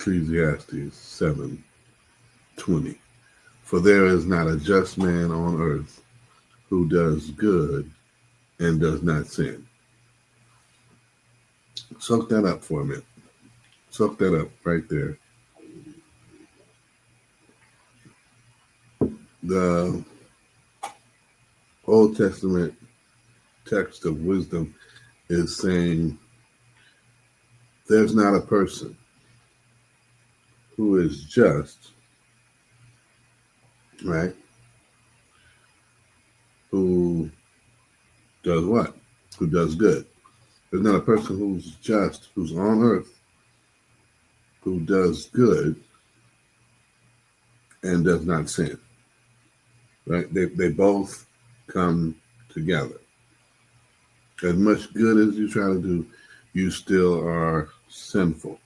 Ecclesiastes 7:20. For there is not a just man on earth who does good and does not sin. Soak that up for a minute. Soak that up right there. The Old Testament text of wisdom is saying there's not a person who is just, right? Who does what? Who does good. There's not a person who's just, who's on earth, who does good and does not sin. Right? They both come together. As much good as you try to do, you still are sinful.